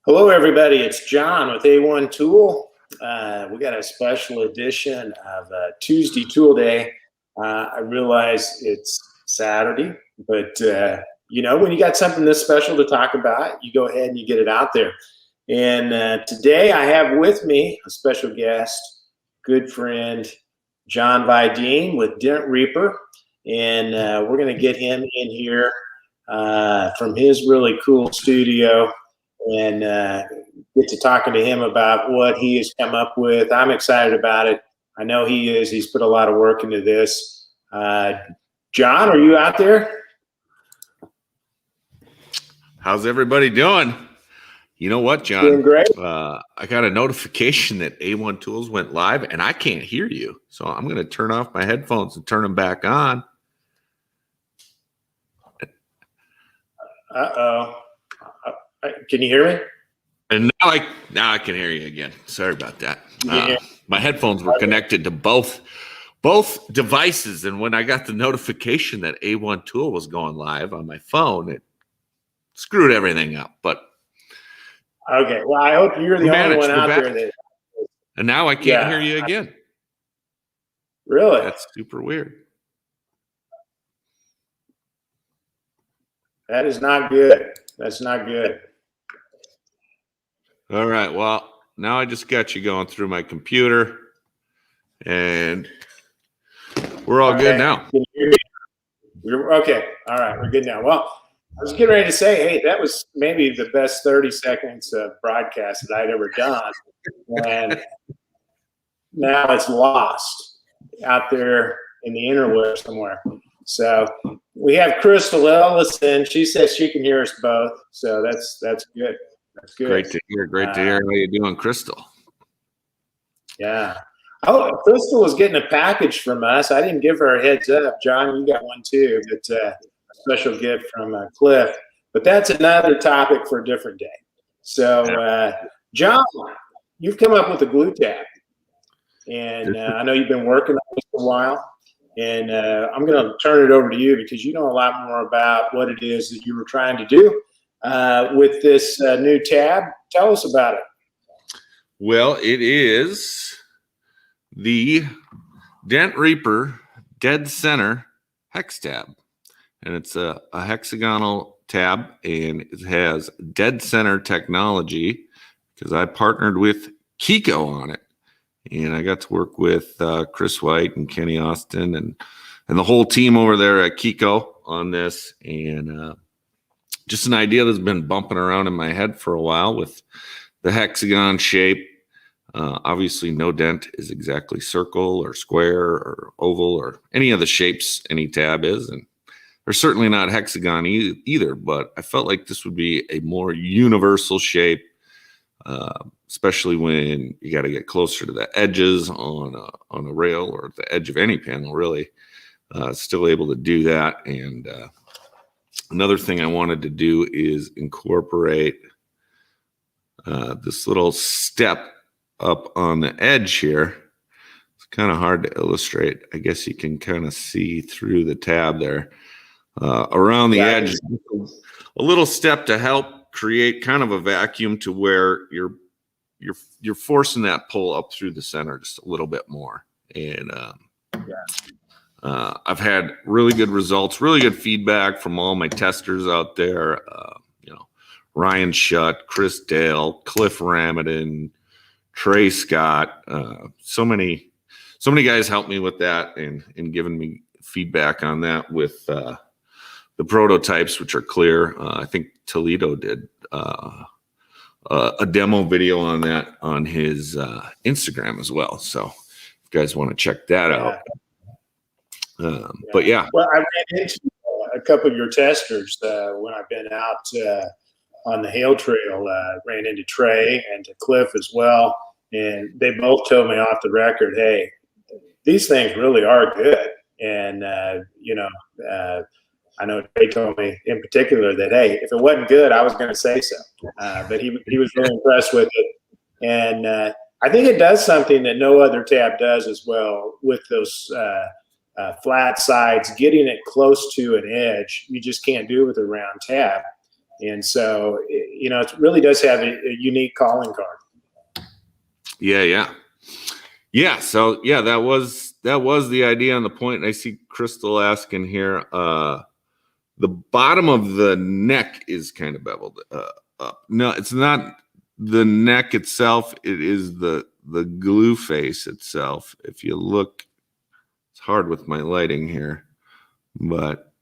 Hello, everybody. It's John with A1 Tool. We got a special edition of Tuesday Tool Day. I realize it's Saturday, but when you got something this special to talk about, you go ahead and you get it out there. And today I have with me a special guest, good friend, John Videeen with Dent Reaper. And we're going to get him in here from his really cool studio and get to talking to him about what he has come up with. I'm excited about it. I know he is. He's put a lot of work into this. John, are you out there? How's everybody doing? You know what, John? Doing great. I got a notification that A1 Tools went live, and I can't hear you. So I'm going to turn off my headphones and turn them back on. Uh-oh. Can you hear me? And now I can hear you again. Sorry about that. My headphones were connected to both devices, and when I got the notification that A1 Tool was going live on my phone, it screwed everything up. But okay, well, I hope you're the only one out there that. And now I can't hear you again. Really? That's super weird. That is not good. That's not good. All right. Well, now I just got you going through my computer, and we're all good now. Okay. All right. We're good now. Well, I was getting ready to say, hey, that was maybe the best 30 seconds of broadcast that I'd ever done. And now it's lost out there in the interweb somewhere. So we have Crystal Ellis, and she says she can hear us both. So that's good. That's good. Great to hear. Great to hear. How you doing, Crystal? Yeah. Oh, Crystal was getting a package from us. I didn't give her a heads up. John, you got one too. But a special gift from Cliff. But that's another topic for a different day. So, John, you've come up with a glue tab. And I know you've been working on this for a while. And I'm going to turn it over to you because you know a lot more about what it is that you were trying to do with this new tab. Tell us about it. Well, it is the Dent Reaper Dead Center Hex Tab. And it's a hexagonal tab, and it has dead center technology because I partnered with KECO on it. And I got to work with Chris White and Kenny Austin and the whole team over there at KECO on this. And just an idea that's been bumping around in my head for a while with the hexagon shape. Obviously, no dent is exactly circle or square or oval or any of the shapes any tab is. And they're certainly not hexagon either. But I felt like this would be a more universal shape. Especially when you got to get closer to the edges on a rail or the edge of any panel, really, still able to do that. And another thing I wanted to do is incorporate this little step up on the edge here. It's kind of hard to illustrate. I guess you can kind of see through the tab there around the edge. A little step to help create kind of a vacuum to where you're forcing that pull up through the center just a little bit more. And I've had really good results, really good feedback from all my testers out there. Ryan Shutt, Chris Dale, Cliff Ramadin, Trey Scott. So many guys helped me with that and giving me feedback on that with the prototypes, which are clear. I think Toledo did a demo video on that on his Instagram as well. So if you guys want to check that out. But yeah. Well, I ran into a couple of your testers when I've been out on the Hail Trail. Ran into Trey and to Cliff as well. And they both told me off the record, hey, these things really are good. And, I know Trey told me in particular that, hey, if it wasn't good, I was going to say so. But he was really impressed with it. And I think it does something that no other tab does as well with those flat sides, getting it close to an edge. You just can't do it with a round tab. And so, it really does have a unique calling card. Yeah. So yeah, that was the idea on the point. And I see Crystal asking here, the bottom of the neck is kind of beveled up. No, it's not the neck itself. It is the glue face itself. If you look, it's hard with my lighting here, but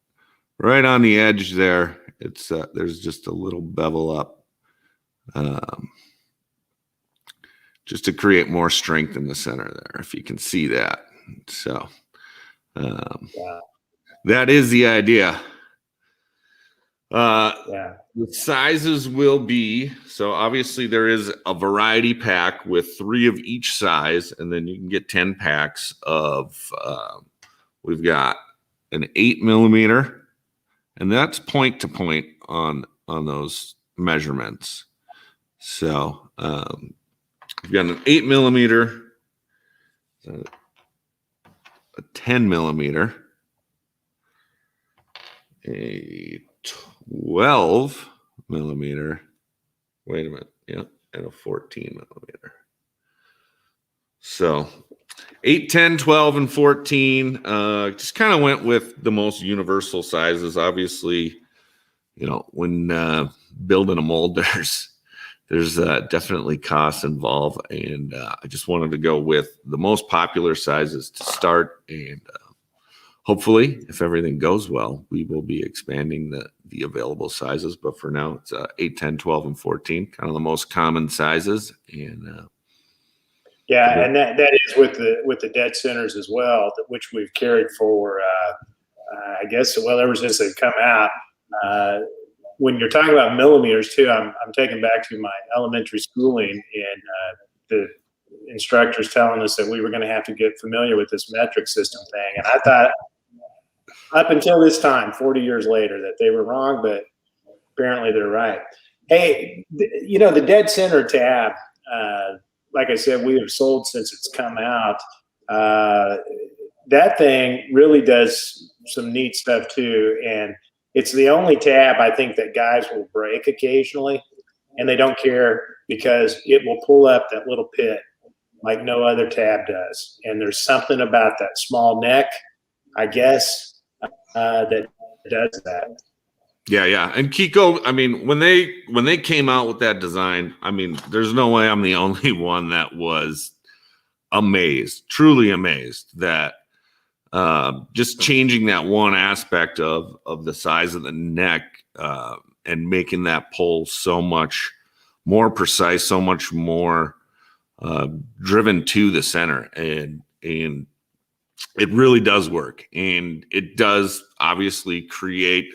right on the edge there, it's there's just a little bevel up, just to create more strength in the center there, if you can see that. So that is the idea. The sizes will be, so obviously there is a variety pack with 3 of each size, and then you can get 10 packs of, we've got an 8mm, and that's point to point on those measurements. So we've got an 8mm, a 10mm, a 12mm, wait a minute, yeah, and a 14mm. So 8, 10, 12, and 14. Just kind of went with the most universal sizes. Obviously, when building a mold, there's definitely costs involved, and I just wanted to go with the most popular sizes to start, and hopefully, if everything goes well, we will be expanding the available sizes. But for now, it's 8, 10, 12, and 14, kind of the most common sizes. And and that is with the dead centers as well, which we've carried for, I guess, ever since they've come out. When you're talking about millimeters too, I'm taken back to my elementary schooling, and the instructors telling us that we were going to have to get familiar with this metric system thing. And I thought, up until this time, 40 years later, that they were wrong, but apparently they're right. Hey, the dead center tab, like I said, we have sold since it's come out. That thing really does some neat stuff too. And it's the only tab I think that guys will break occasionally, and they don't care because it will pull up that little pit like no other tab does. And there's something about that small neck, I guess, that does that. Yeah. And KECO, I mean, when they came out with that design, I mean, there's no way I'm the only one that was amazed, truly amazed that just changing that one aspect of the size of the neck and making that pull so much more precise, so much more driven to the center, and it really does work, and it does obviously create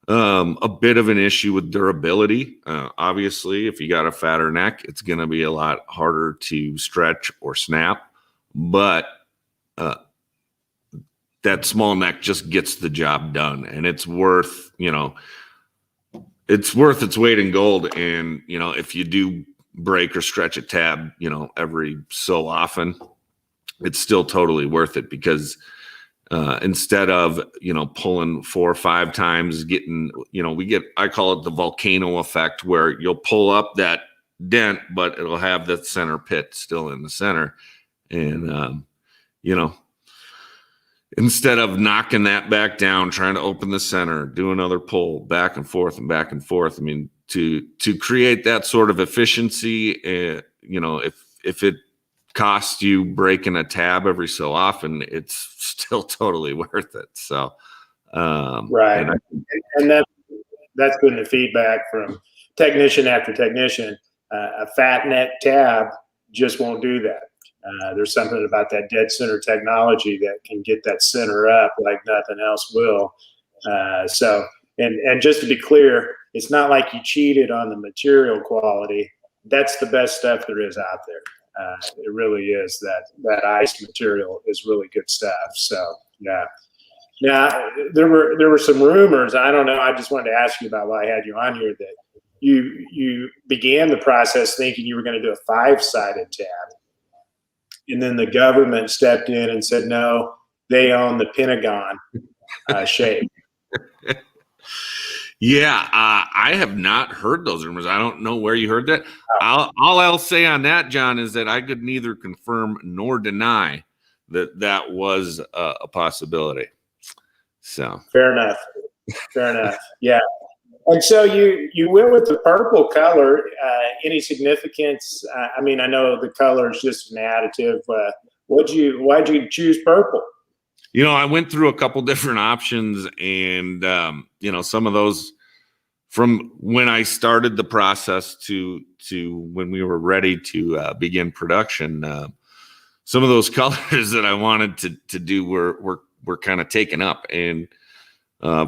a bit of an issue with durability. Obviously, if you got a fatter neck, it's going to be a lot harder to stretch or snap, but that small neck just gets the job done, and it's worth its weight in gold. And if you do break or stretch a tab every so often, it's still totally worth it, because instead of pulling 4 or 5 times, getting I call it the volcano effect, where you'll pull up that dent but it'll have that center pit still in the center, and instead of knocking that back down, trying to open the center, do another pull back and forth and back and forth. I mean, to create that sort of efficiency, if it costs you breaking a tab every so often, it's still totally worth it. So, right. And that's been the feedback from technician after technician. A fat neck tab just won't do that. There's something about that dead center technology that can get that center up like nothing else will. And just to be clear, it's not like you cheated on the material quality. That's the best stuff there is out there. It really is. That ice material is really good stuff. So yeah. Now there were some rumors. I don't know. I just wanted to ask you about why I had you on here, that you began the process thinking you were going to do a 5-sided tab. And then the government stepped in and said, no, they own the Pentagon shape. Yeah, I have not heard those rumors. I don't know where you heard that. All I'll say on that, John, is that I could neither confirm nor deny that that was a possibility. So Fair enough. Fair enough. Yeah. And so you went with the purple color. Any significance? I mean, I know the color is just an additive. Why'd you choose purple? I went through a couple different options, and some of those from when I started the process to when we were ready to begin production. Some of those colors that I wanted to do were kind of taken up, and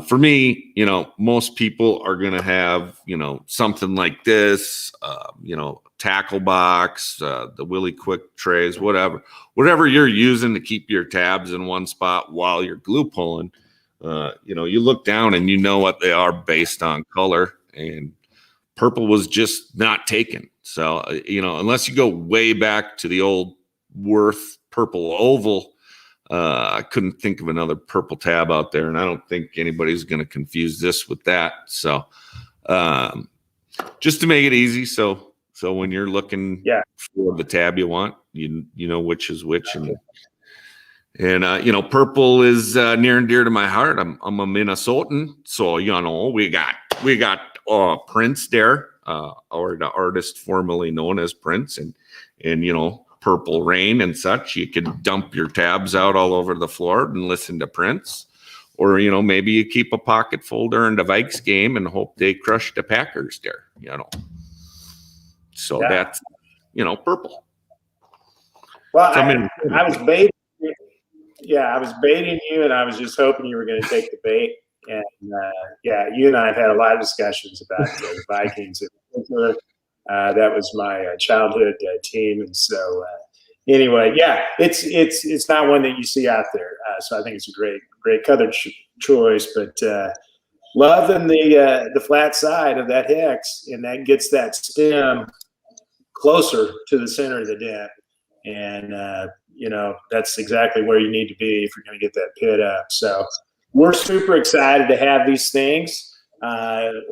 for me, most people are going to have, something like this, tackle box, the Willie Quick trays, whatever you're using to keep your tabs in one spot while you're glue pulling. You look down and you know what they are based on color, and purple was just not taken. So, unless you go way back to the old Worth purple oval, I couldn't think of another purple tab out there, and I don't think anybody's going to confuse this with that. So, just to make it easy, so when you're looking for the tab you want, you know which is which, and purple is near and dear to my heart. I'm a Minnesotan, so we got Prince there, or the artist formerly known as Prince, and Purple Rain and such. You could dump your tabs out all over the floor and listen to Prince, or maybe you keep a pocket folder in the Vikes game and hope they crush the Packers there. So that's purple. Well, So, I was baiting. Yeah, I was baiting you, and I was just hoping you were going to take the bait. And you and I have had a lot of discussions about the Vikings in particular. That was my childhood team, and so anyway, it's not one that you see out there. So I think it's a great color choice. But loving the flat side of that hex, and that gets that stem closer to the center of the dent, and that's exactly where you need to be if you're going to get that pit up. So we're super excited to have these things.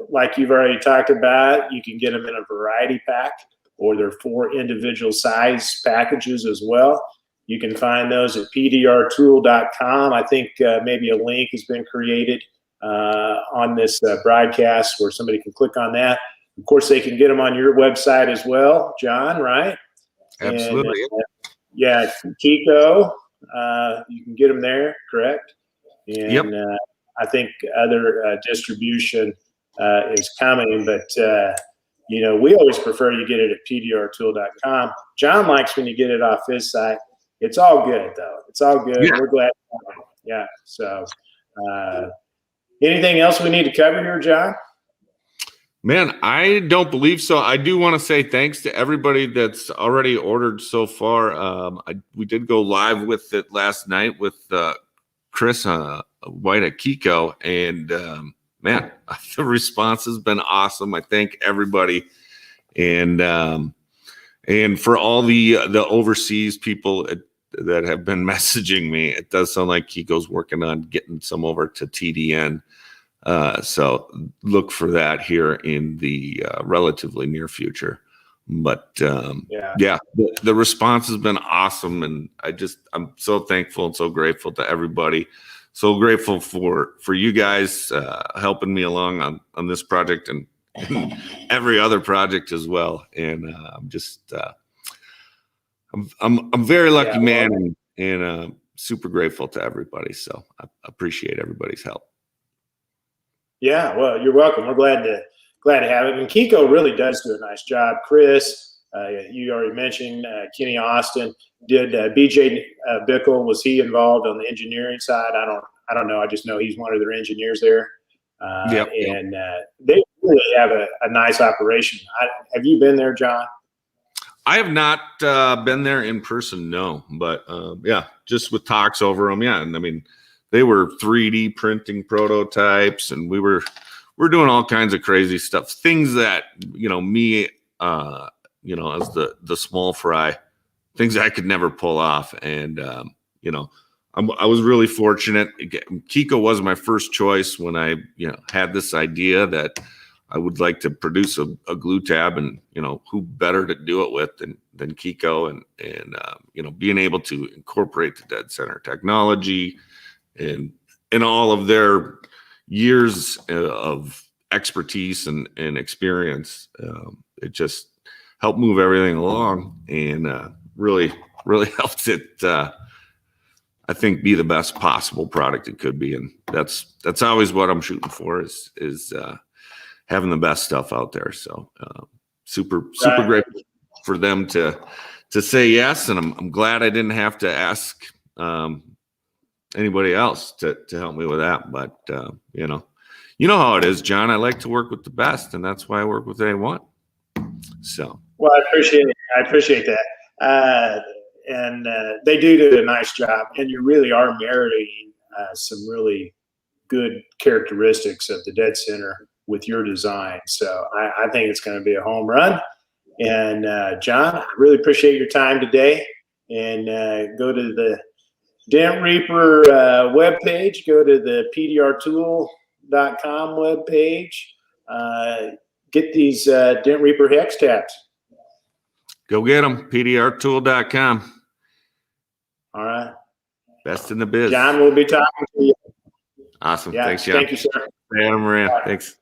Like you've already talked about, you can get them in a variety pack, or they're 4 individual size packages as well. You can find those at pdrtool.com. I think maybe a link has been created on this broadcast where somebody can click on that. Of course, they can get them on your website as well, John, right? Absolutely. And, KECO, you can get them there, correct? And yep. I think other distribution is coming, but we always prefer you get it at pdrtool.com. John likes when you get it off his site. It's all good, though. It's all good. Yeah. We're glad. Yeah. So, anything else we need to cover here, John? Man, I don't believe so. I do want to say thanks to everybody that's already ordered so far. We did go live with it last night with Chris White at KECO, and man, the response has been awesome. I thank everybody, and for all the overseas people that have been messaging me. It does sound like KECO's working on getting some over to TDN. So look for that here in the relatively near future. But the response has been awesome, and I'm so thankful and so grateful to everybody. So grateful for you guys helping me along on this project and every other project as well. And I'm very lucky, man, and super grateful to everybody. So I appreciate everybody's help. Yeah, well, you're welcome. We're glad to have it. And KECO really does do a nice job. Chris, you already mentioned Kenny Austin. Did BJ Bickle, was he involved on the engineering side? I don't know. I just know he's one of their engineers there. Yep. And they really have a nice operation. Have you been there, John? I have not been there in person, no. But just with talks over them, yeah. And I mean, they were 3D printing prototypes, and we're doing all kinds of crazy stuff. Things that me, as the small fry, things I could never pull off. And I was really fortunate. KECO was my first choice when I, had this idea that I would like to produce a glue tab, and who better to do it with than KECO, and being able to incorporate the dead center technology and all of their years of expertise and experience. It just helped move everything along, and really helped it. I think be the best possible product it could be, and that's always what I'm shooting for is having the best stuff out there. So super grateful for them to say yes, and I'm glad I didn't have to ask anybody else to help me with that. But you know how it is, John. I like to work with the best, and that's why I work with A1. So well, I appreciate it. I appreciate that. And they do a nice job, and you really are marrying some really good characteristics of the dead center with your design. So I think it's going to be a home run. And John, I really appreciate your time today. And go to the Dent Reaper webpage, go to the pdrtool.com webpage, get these Dent Reaper hex tabs. Go get them, pdrtool.com. All right. Best in the biz. John, we'll be talking to you. Awesome. Yeah, Thanks, John. thank you, sir. Adam Moran. Thanks.